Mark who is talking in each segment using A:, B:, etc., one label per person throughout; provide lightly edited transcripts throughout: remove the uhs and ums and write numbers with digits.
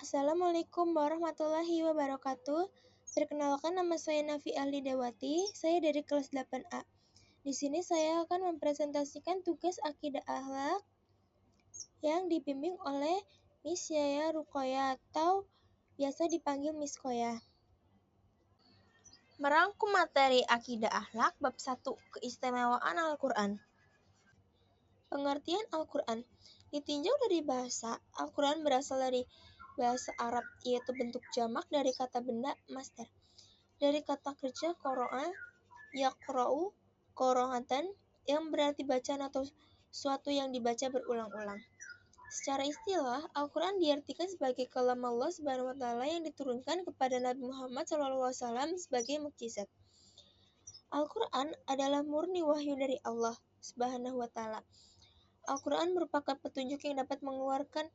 A: Assalamualaikum warahmatullahi wabarakatuh. Perkenalkan, nama saya Nafi Ahli Dewati. Saya dari kelas 8A. Di sini saya akan mempresentasikan tugas akidah akhlak yang dibimbing oleh Miss Yaya Rukoya atau biasa dipanggil Miss Koya. Merangkum materi akidah akhlak bab 1, keistimewaan Al-Quran. Pengertian Al-Quran ditinjau dari bahasa. Al-Quran berasal dari bahasa Arab, yaitu bentuk jamak dari kata benda masdar. Dari kata kerja qara'a, yaqra'u, qira'atan, yang berarti bacaan atau suatu yang dibaca berulang-ulang. Secara istilah, Al-Quran diartikan sebagai kalam Allah Subhanahu wa Ta'ala yang diturunkan kepada Nabi Muhammad SAW sebagai mukjizat. Al-Quran adalah murni wahyu dari Allah Subhanahu wa Ta'ala. Al-Quran merupakan petunjuk yang dapat mengeluarkan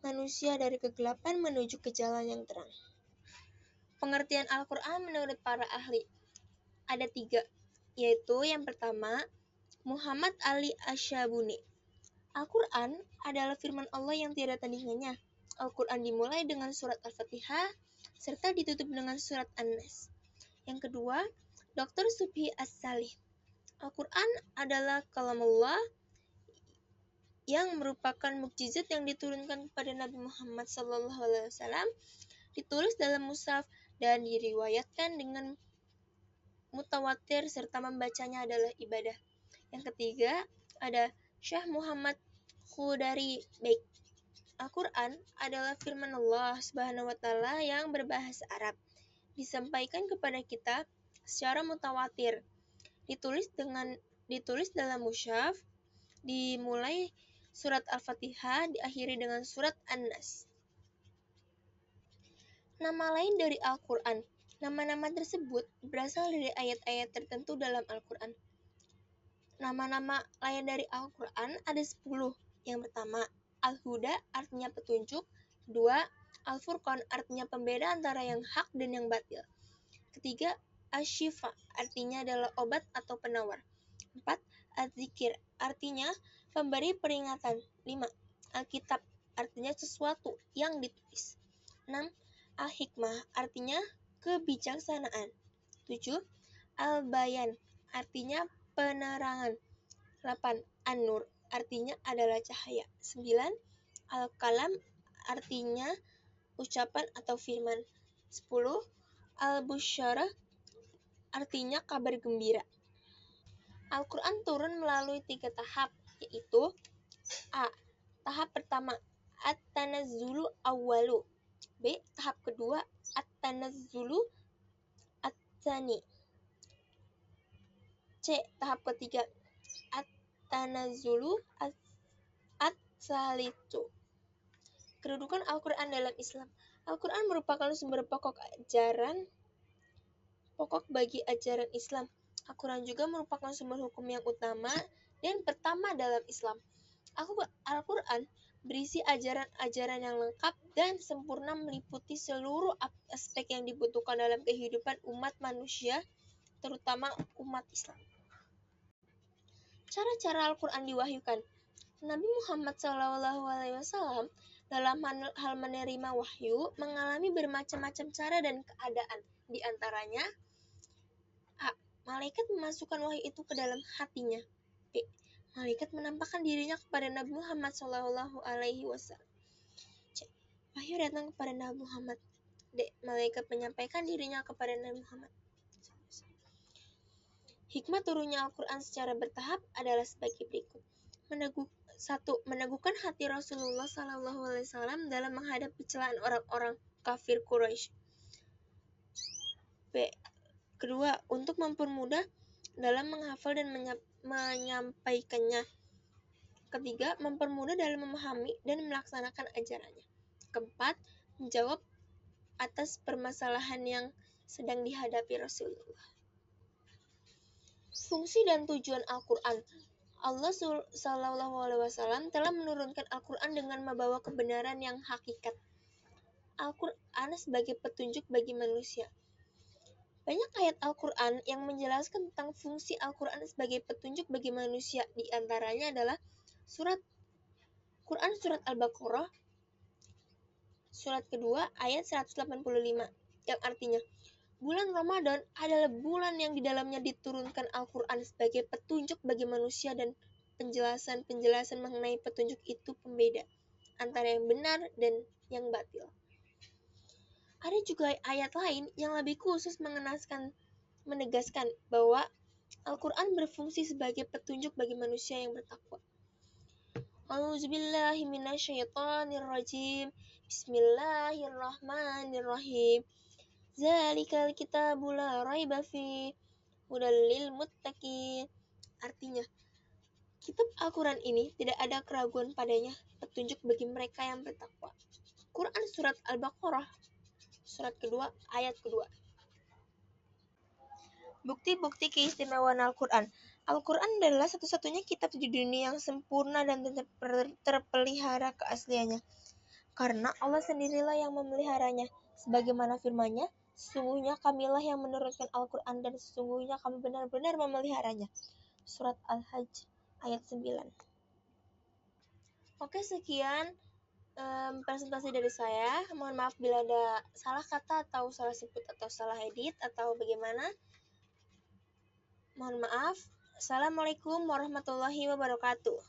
A: manusia dari kegelapan menuju ke jalan yang terang. Pengertian Al-Quran menurut para ahli ada 3, yaitu yang pertama, Muhammad Ali Asyabuni. Al-Quran adalah firman Allah yang tiada tandingannya. Al-Quran dimulai dengan surat Al-Fatihah, serta ditutup dengan surat An-Nas. Yang kedua, Dr. Subhi As-Salih. Al-Quran adalah kalamullah yang merupakan mukjizat yang diturunkan kepada Nabi Muhammad SAW, ditulis dalam mushaf dan diriwayatkan dengan mutawatir serta membacanya adalah ibadah. Yang ketiga, ada Syekh Muhammad Khudari Baik. Al-Quran adalah firman Allah Subhanahu wa Ta'ala yang berbahasa Arab, disampaikan kepada kita secara mutawatir, ditulis dalam mushaf, dimulai surat Al-Fatihah, diakhiri dengan surat An-Nas. Nama lain dari Al-Quran. Nama-nama tersebut berasal dari ayat-ayat tertentu dalam Al-Quran. Nama-nama lain dari Al-Quran ada 10. Yang pertama, Al-Huda artinya petunjuk. 2. Al-Furqan artinya pembeda antara yang hak dan yang batil. Ketiga, Asy-Syifa artinya adalah obat atau penawar. 4. Az-Zikir artinya pemberi peringatan. 5. Al-Kitab artinya sesuatu yang ditulis. 6. Al-Hikmah artinya kebijaksanaan. 7. Al-Bayan artinya penerangan. 8. An-Nur artinya adalah cahaya. 9. Al-Kalam artinya ucapan atau firman. 10. Al-Busyarah artinya kabar gembira. Al-Quran turun melalui 3 tahap, yaitu A. Tahap pertama, At-Tanazzulu Awwalu. B. Tahap kedua, At-Tanazzulu At-Tsani. C. Tahap ketiga, At-Tanazzulu At-Tsalisu. Kedudukan Al-Quran dalam Islam. Al-Quran merupakan sumber pokok bagi ajaran Islam. Al-Quran juga merupakan sumber hukum yang utama dan pertama dalam Islam. Al-Quran berisi ajaran-ajaran yang lengkap dan sempurna, meliputi seluruh aspek yang dibutuhkan dalam kehidupan umat manusia, terutama umat Islam. Cara-cara Al-Quran diwahyukan. Nabi Muhammad SAW dalam hal menerima wahyu mengalami bermacam-macam cara dan keadaan. Di antaranya, A. Malaikat memasukkan wahyu itu ke dalam hatinya. B. Malaikat menampakkan dirinya kepada Nabi Muhammad SAW. C. Wahyu datang kepada Nabi Muhammad. D. Malaikat menyampaikan dirinya kepada Nabi Muhammad. Hikmah turunnya Al-Quran secara bertahap adalah sebagai berikut. 1. Meneguhkan hati Rasulullah SAW dalam menghadapi celaan orang-orang kafir Quraisy. B. Kedua, untuk mempermudah dalam menghafal dan menyampaikannya. Ketiga, mempermudah dalam memahami dan melaksanakan ajarannya. Keempat, menjawab atas permasalahan yang sedang dihadapi Rasulullah. Fungsi dan tujuan Al-Quran. Allah SAW telah menurunkan Al-Quran dengan membawa kebenaran yang hakikat. Al-Quran sebagai petunjuk bagi manusia. Banyak ayat Al-Quran yang menjelaskan tentang fungsi Al-Quran sebagai petunjuk bagi manusia. Di antaranya adalah surat Al-Baqarah, surat kedua ayat 185, yang artinya bulan Ramadan adalah bulan yang di dalamnya diturunkan Al-Quran sebagai petunjuk bagi manusia, dan penjelasan-penjelasan mengenai petunjuk itu pembeda antara yang benar dan yang batil. Ada juga ayat lain yang lebih khusus menegaskan bahwa Al-Quran berfungsi sebagai petunjuk bagi manusia yang bertakwa. A'udzubillahi minasyaitonirrajim. Bismillahirrahmanirrahim. Zalikal kitabu la raiba fi hudal lil muttaqin. Artinya, kitab Al-Quran ini tidak ada keraguan padanya, petunjuk bagi mereka yang bertakwa. Quran surat Al-Baqarah surat kedua ayat kedua. Bukti-bukti keistimewaan Al-Quran. Al-Quran adalah satu-satunya kitab di dunia yang sempurna dan terpelihara keasliannya, karena Allah sendirilah yang memeliharanya. Sebagaimana firman-Nya, sesungguhnya Kamilah yang menurunkan Al-Quran, dan sesungguhnya Kami benar-benar memeliharanya. Surat Al-Hajj ayat 9. Oke, sekian presentasi dari saya. Mohon maaf bila ada salah kata atau salah sebut atau salah edit atau bagaimana. Mohon maaf. Assalamualaikum warahmatullahi wabarakatuh.